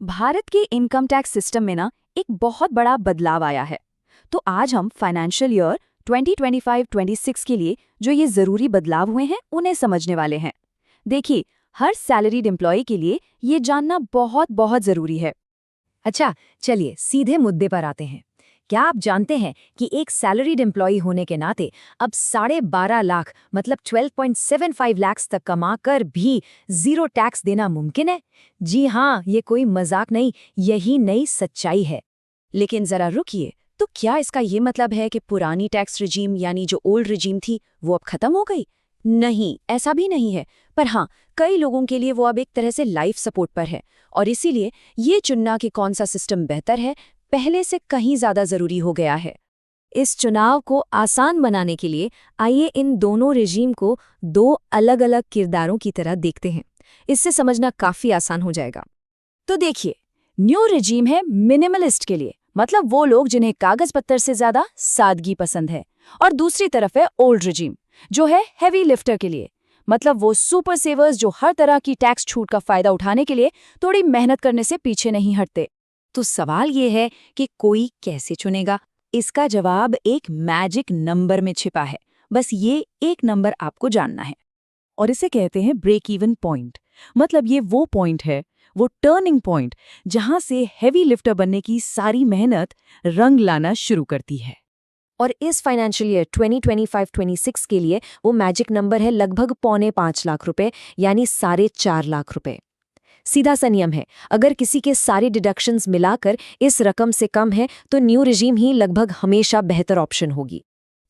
भारत के income tax system में ना एक बहुत बड़ा बदलाव आया है। तो आज हम फाइनेंशियल ईयर 2025-26 के लिए जो ये ज़रूरी बदलाव हुए हैं उन्हें समझने वाले हैं। देखिए, हर सैलरीड एम्प्लॉय के लिए ये जानना बहुत बहुत ज़रूरी है। अच्छा, चलिए सीधे मुद्दे पर आते हैं। क्या आप जानते हैं कि एक सैलरीड एम्प्लॉय होने के नाते अब 12.5 लाख मतलब 12.75 लाख तक कमाकर भी जीरो टैक्स देना मुमकिन है? जी हाँ, ये कोई मजाक नहीं, यही नई सच्चाई है। लेकिन ज़रा रुकिए, तो क्या इसका ये मतलब है कि पुरानी टैक्स रिजीम यानी जो ओल्ड रिजीम थी वो अब ख़त्म हो गई? नहीं, ऐसा भी नहीं है। पर हाँ, कई लोगों के लिए वो अब एक तरह से लाइफ सपोर्ट पर है और इसीलिए ये चुनना कि कौन सा सिस्टम बेहतर है पहले से कहीं ज़्यादा ज़रूरी हो गया है। इस चुनाव को आसान बनाने के लिए आइए इन दोनों रेजीम को दो अलग-अलग किरदारों की तरह देखते हैं। इससे समझना काफी आसान हो जाएगा। तो देखिए, न्यू रिजीम है मिनिमलिस्ट के लिए, मतलब वो लोग जिन्हें कागज पत्तर से ज्यादा सादगी पसंद है। और दूसरी तरफ है ओल्ड रिजीम, जो है हैवी लिफ्टर के लिए, मतलब वो सुपर सेवर्स जो हर तरह की टैक्स छूट का फायदा उठाने के लिए थोड़ी मेहनत करने से पीछे नहीं हटते। तो सवाल ये है कि कोई कैसे चुनेगा? इसका जवाब एक मैजिक नंबर में छिपा है। बस ये एक नंबर आपको जानना है। और इसे कहते हैं ब्रेक इवन पॉइंट। मतलब ये वो पॉइंट है, वो टर्निंग पॉइंट, जहां से हैवी लिफ्टर बनने की सारी मेहनत रंग लाना शुरू करती है। और इस फाइनेंशियल ईयर 2025-26 के लिए वो मैजिक नंबर है लगभग 4.25 लाख रुपए, यानी 4.5 लाख रुपए। सीधा सा नियम है, अगर किसी के सारे डिडक्शंस मिलाकर इस रकम से कम है तो न्यू रिजीम ही लगभग हमेशा बेहतर ऑप्शन होगी।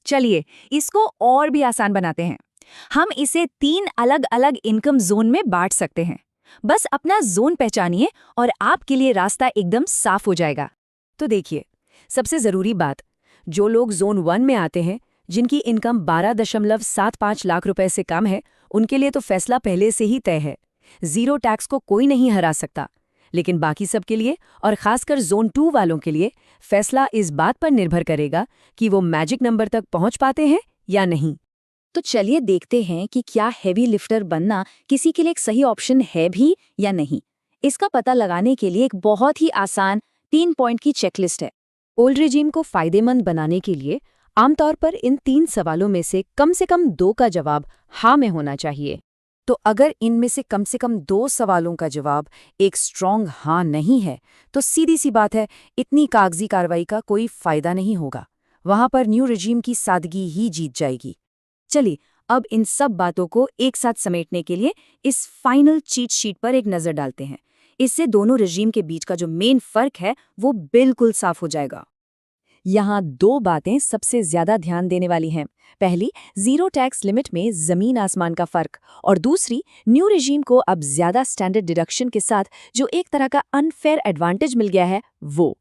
चलिए, इसको और भी आसान बनाते हैं। हम इसे 3 अलग अलग इनकम जोन में बांट सकते हैं। बस अपना जोन पहचानिए और आपके लिए रास्ता एकदम साफ हो जाएगा। तो देखिए, सबसे जरूरी बात, जो लोग जोन 1 में आते हैं, जिनकी इनकम 12.75 लाख रुपए से कम है, उनके लिए तो फैसला पहले से ही तय है। जीरो टैक्स को कोई नहीं हरा सकता। लेकिन बाकी सबके लिए, और खासकर जोन 2 वालों के लिए, फैसला इस बात पर निर्भर करेगा कि वो मैजिक नंबर तक पहुंच पाते हैं या नहीं। तो चलिए देखते हैं कि क्या हैवी लिफ्टर बनना किसी के लिए एक सही ऑप्शन है भी या नहीं। इसका पता लगाने के लिए एक बहुत ही आसान 3 पॉइंट की चेकलिस्ट है। ओल्ड रिजीम को फायदेमंद बनाने के लिए आमतौर पर इन 3 सवालों में से कम 2 का जवाब हाँ में होना चाहिए। तो अगर इनमें से कम 2 सवालों का जवाब एक स्ट्रॉन्ग हाँ नहीं है, तो सीधी सी बात है, इतनी कागजी कार्रवाई का कोई फायदा नहीं होगा। वहां पर न्यू रिजीम की सादगी ही जीत जाएगी। चलिए, अब इन सब बातों को एक साथ समेटने के लिए इस फाइनल चीट शीट पर एक नजर डालते हैं। इससे दोनों रिजीम के बीच का जो मेन फर्क है वो बिल्कुल साफ हो जाएगा। यहाँ 2 बातें सबसे ज्यादा ध्यान देने वाली हैं। पहली, जीरो टैक्स लिमिट में जमीन आसमान का फर्क, और दूसरी, न्यू रिजीम को अब ज्यादा स्टैंडर्ड डिडक्शन के साथ जो एक तरह का अनफेयर एडवांटेज मिल गया है वो।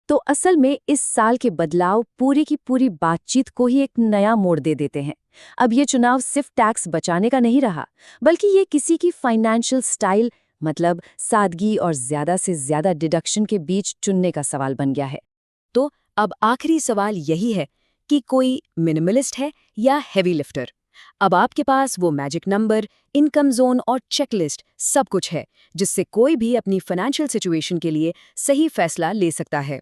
तो असल में इस साल के बदलाव पूरी की पूरी बातचीत को ही एक नया मोड़ दे देते हैं। अब ये चुनाव सिर्फ टैक्स बचाने का नहीं रहा, बल्कि ये किसी की फाइनेंशियल स्टाइल, मतलब सादगी और ज्यादा से ज्यादा डिडक्शन के बीच चुनने का सवाल बन गया है। तो अब आखिरी सवाल यही है कि कोई मिनिमलिस्ट है या हैवी लिफ्टर। अब आपके पास वो मैजिक नंबर, इनकम जोन और चेकलिस्ट सब कुछ है, जिससे कोई भी अपनी फाइनेंशियल सिचुएशन के लिए सही फैसला ले सकता है।